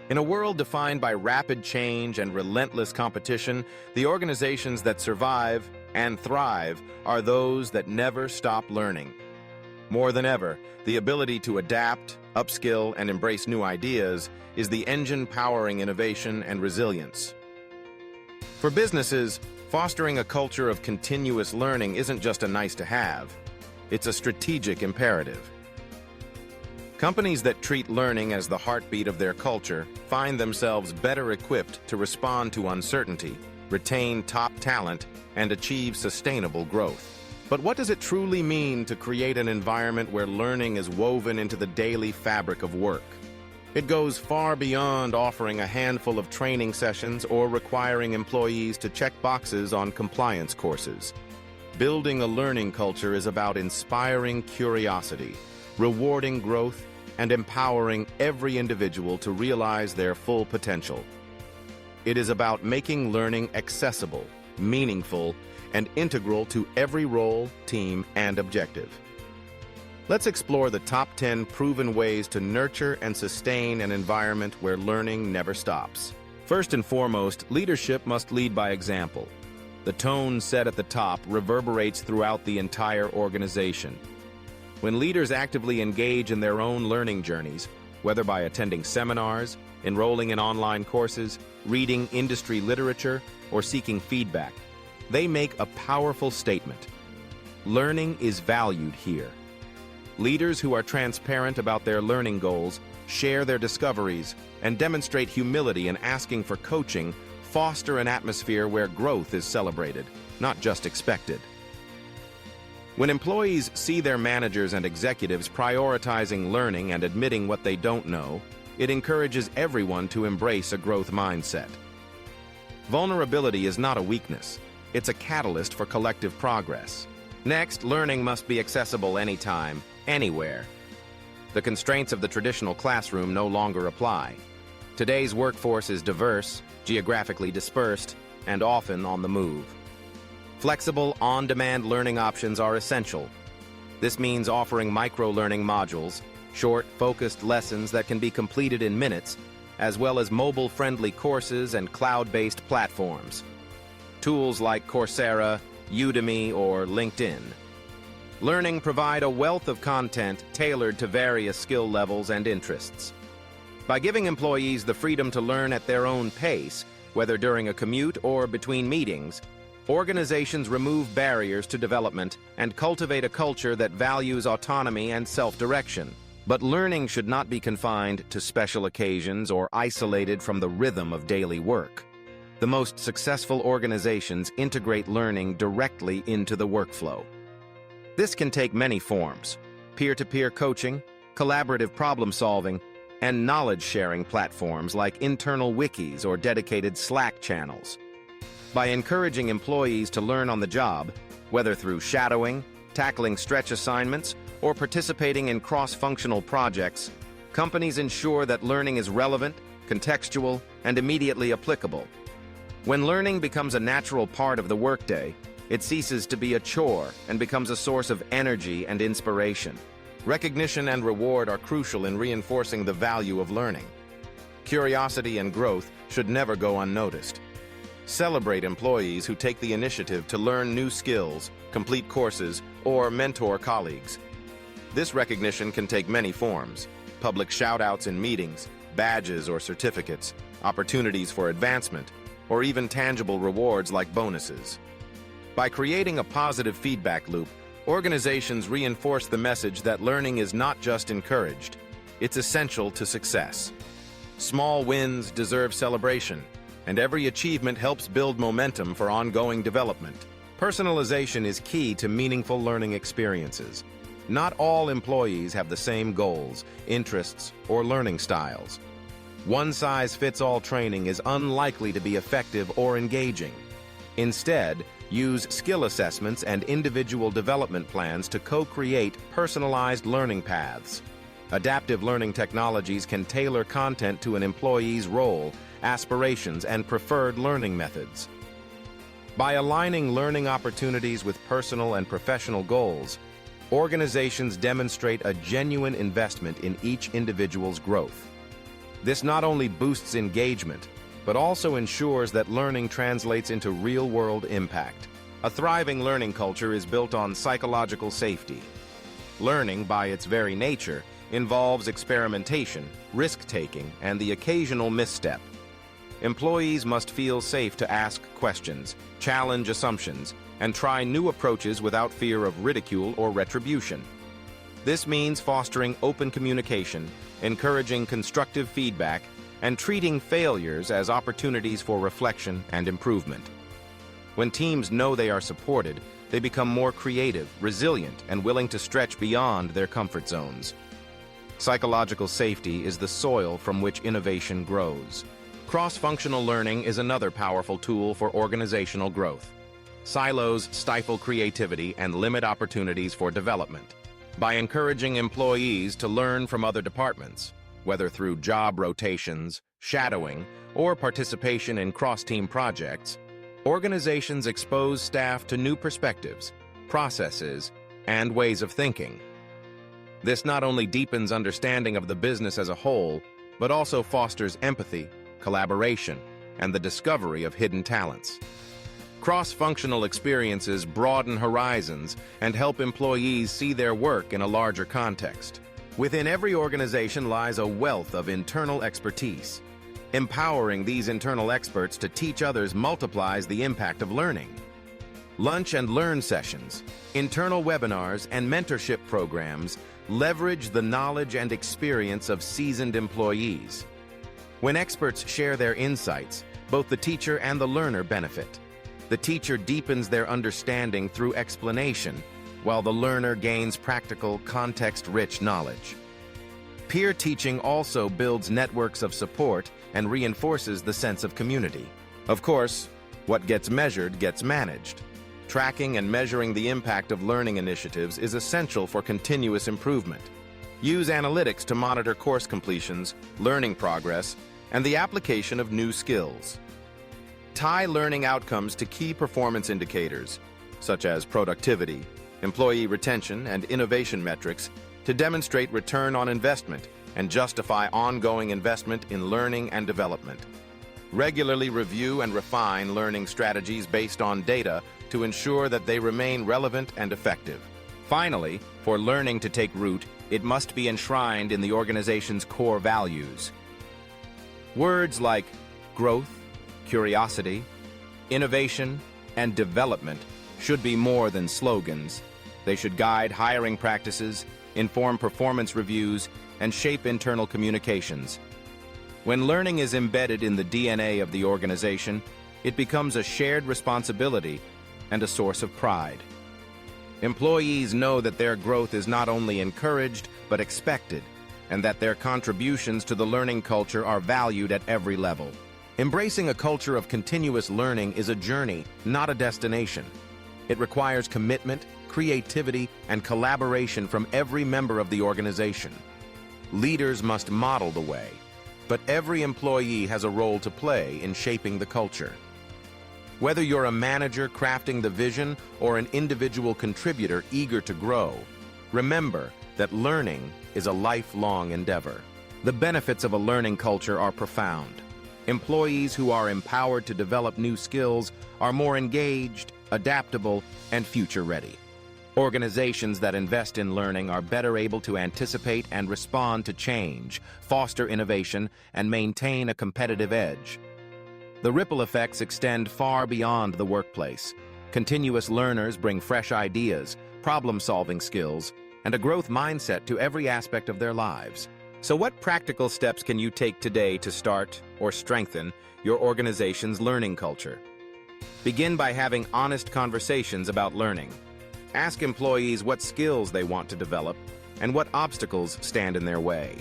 In a world defined by rapid change and relentless competition, the organizations that survive and thrive are those that never stop learning. More than ever, the ability to adapt, upskill, and embrace new ideas is the engine powering innovation and resilience. For businesses, fostering a culture of continuous learning isn't just a nice-to-have. It's a strategic imperative. Companies that treat learning as the heartbeat of their culture find themselves better equipped to respond to uncertainty, retain top talent, and achieve sustainable growth. But what does it truly mean to create an environment where learning is woven into the daily fabric of work? It goes far beyond offering a handful of training sessions or requiring employees to check boxes on compliance courses. Building a learning culture is about inspiring curiosity, rewarding growth, and empowering every individual to realize their full potential. It is about making learning accessible, meaningful, and integral to every role, team, and objective. Let's explore the top 10 proven ways to nurture and sustain an environment where learning never stops. First and foremost, leadership must lead by example. The tone set at the top reverberates throughout the entire organization. When leaders actively engage in their own learning journeys, whether by attending seminars, enrolling in online courses, reading industry literature, or seeking feedback, they make a powerful statement. Learning is valued here. Leaders who are transparent about their learning goals, share their discoveries, and demonstrate humility in asking for coaching foster an atmosphere where growth is celebrated, not just expected. When employees see their managers and executives prioritizing learning and admitting what they don't know, it encourages everyone to embrace a growth mindset. Vulnerability is not a weakness. It's a catalyst for collective progress. Next, learning must be accessible anytime, anywhere. The constraints of the traditional classroom no longer apply. Today's workforce is diverse, geographically dispersed, and often on the move. Flexible, on-demand learning options are essential. This means offering micro-learning modules, short, focused lessons that can be completed in minutes, as well as mobile-friendly courses and cloud-based platforms. Tools like Coursera, Udemy, or LinkedIn. Learning provide a wealth of content tailored to various skill levels and interests. By giving employees the freedom to learn at their own pace, whether during a commute or between meetings, organizations remove barriers to development and cultivate a culture that values autonomy and self-direction. But learning should not be confined to special occasions or isolated from the rhythm of daily work. The most successful organizations integrate learning directly into the workflow. This can take many forms: peer-to-peer coaching, collaborative problem-solving, and knowledge-sharing platforms like internal wikis or dedicated Slack channels. By encouraging employees to learn on the job, whether through shadowing, tackling stretch assignments, or participating in cross-functional projects, companies ensure that learning is relevant, contextual, and immediately applicable. When learning becomes a natural part of the workday, it ceases to be a chore and becomes a source of energy and inspiration. Recognition and reward are crucial in reinforcing the value of learning. Curiosity and growth should never go unnoticed. Celebrate employees who take the initiative to learn new skills, complete courses, or mentor colleagues. This recognition can take many forms: public shout-outs in meetings, badges or certificates, opportunities for advancement, or even tangible rewards like bonuses. By creating a positive feedback loop, organizations reinforce the message that learning is not just encouraged, it's essential to success. Small wins deserve celebration, and every achievement helps build momentum for ongoing development. Personalization is key to meaningful learning experiences. Not all employees have the same goals, interests, or learning styles. One-size-fits-all training is unlikely to be effective or engaging. Instead, use skill assessments and individual development plans to co-create personalized learning paths. Adaptive learning technologies can tailor content to an employee's role, aspirations, and preferred learning methods. By aligning learning opportunities with personal and professional goals, organizations demonstrate a genuine investment in each individual's growth. This not only boosts engagement, but also ensures that learning translates into real-world impact. A thriving learning culture is built on psychological safety. Learning, by its very nature, involves experimentation, risk-taking, and the occasional misstep. Employees must feel safe to ask questions, challenge assumptions, and try new approaches without fear of ridicule or retribution. This means fostering open communication, encouraging constructive feedback, and treating failures as opportunities for reflection and improvement. When teams know they are supported, they become more creative, resilient, and willing to stretch beyond their comfort zones. Psychological safety is the soil from which innovation grows. Cross-functional learning is another powerful tool for organizational growth. Silos stifle creativity and limit opportunities for development. By encouraging employees to learn from other departments, whether through job rotations, shadowing, or participation in cross-team projects, organizations expose staff to new perspectives, processes, and ways of thinking. This not only deepens understanding of the business as a whole, but also fosters empathy, collaboration, and the discovery of hidden talents. Cross-functional experiences broaden horizons and help employees see their work in a larger context. Within every organization lies a wealth of internal expertise. Empowering these internal experts to teach others multiplies the impact of learning. Lunch and learn sessions, internal webinars, and mentorship programs leverage the knowledge and experience of seasoned employees. When experts share their insights, both the teacher and the learner benefit. The teacher deepens their understanding through explanation, while the learner gains practical, context-rich knowledge. Peer teaching also builds networks of support and reinforces the sense of community. Of course, what gets measured gets managed. Tracking and measuring the impact of learning initiatives is essential for continuous improvement. Use analytics to monitor course completions, learning progress, and the application of new skills. Tie learning outcomes to key performance indicators, such as productivity, employee retention, and innovation metrics, to demonstrate return on investment and justify ongoing investment in learning and development. Regularly review and refine learning strategies based on data to ensure that they remain relevant and effective. Finally, for learning to take root, it must be enshrined in the organization's core values. Words like growth, curiosity, innovation, and development should be more than slogans. They should guide hiring practices, inform performance reviews, and shape internal communications. When learning is embedded in the DNA of the organization, it becomes a shared responsibility and a source of pride. Employees know that their growth is not only encouraged, but expected, and that their contributions to the learning culture are valued at every level. Embracing a culture of continuous learning is a journey, not a destination. It requires commitment, creativity, and collaboration from every member of the organization. Leaders must model the way, but every employee has a role to play in shaping the culture. Whether you're a manager crafting the vision or an individual contributor eager to grow, remember that learning is a lifelong endeavor. The benefits of a learning culture are profound. Employees who are empowered to develop new skills are more engaged, adaptable, and future-ready. Organizations that invest in learning are better able to anticipate and respond to change, foster innovation, and maintain a competitive edge. The ripple effects extend far beyond the workplace. Continuous learners bring fresh ideas, problem-solving skills, and a growth mindset to every aspect of their lives. So what practical steps can you take today to start or strengthen your organization's learning culture? Begin by having honest conversations about learning. Ask employees what skills they want to develop and what obstacles stand in their way.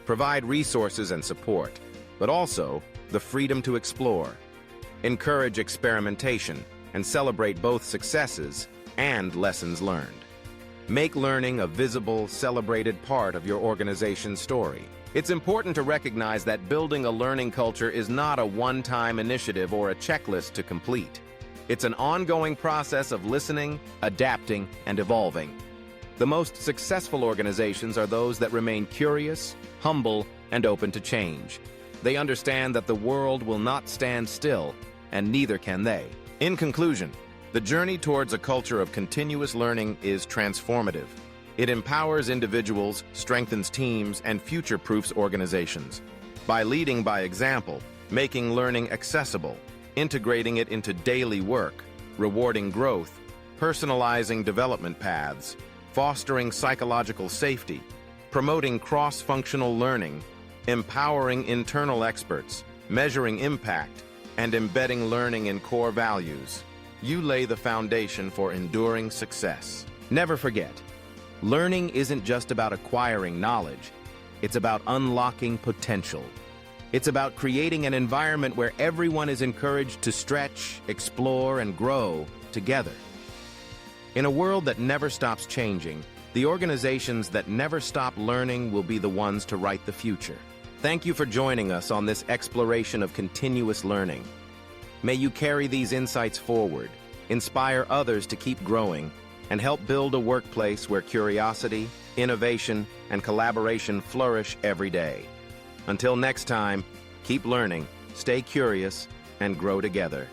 Provide resources and support, but also the freedom to explore. Encourage experimentation and celebrate both successes and lessons learned. Make learning a visible, celebrated part of your organization's story. It's important to recognize that building a learning culture is not a one-time initiative or a checklist to complete. It's an ongoing process of listening, adapting, and evolving. The most successful organizations are those that remain curious, humble, and open to change. They understand that the world will not stand still, and neither can they. In conclusion, the journey towards a culture of continuous learning is transformative. It empowers individuals, strengthens teams, and future-proofs organizations. By leading by example, making learning accessible, integrating it into daily work, rewarding growth, personalizing development paths, fostering psychological safety, promoting cross-functional learning, empowering internal experts, measuring impact, and embedding learning in core values, you lay the foundation for enduring success. Never forget, learning isn't just about acquiring knowledge, it's about unlocking potential. It's about creating an environment where everyone is encouraged to stretch, explore, and grow together. In a world that never stops changing, the organizations that never stop learning will be the ones to write the future. Thank you for joining us on this exploration of continuous learning. May you carry these insights forward, inspire others to keep growing, and help build a workplace where curiosity, innovation, and collaboration flourish every day. Until next time, keep learning, stay curious, and grow together.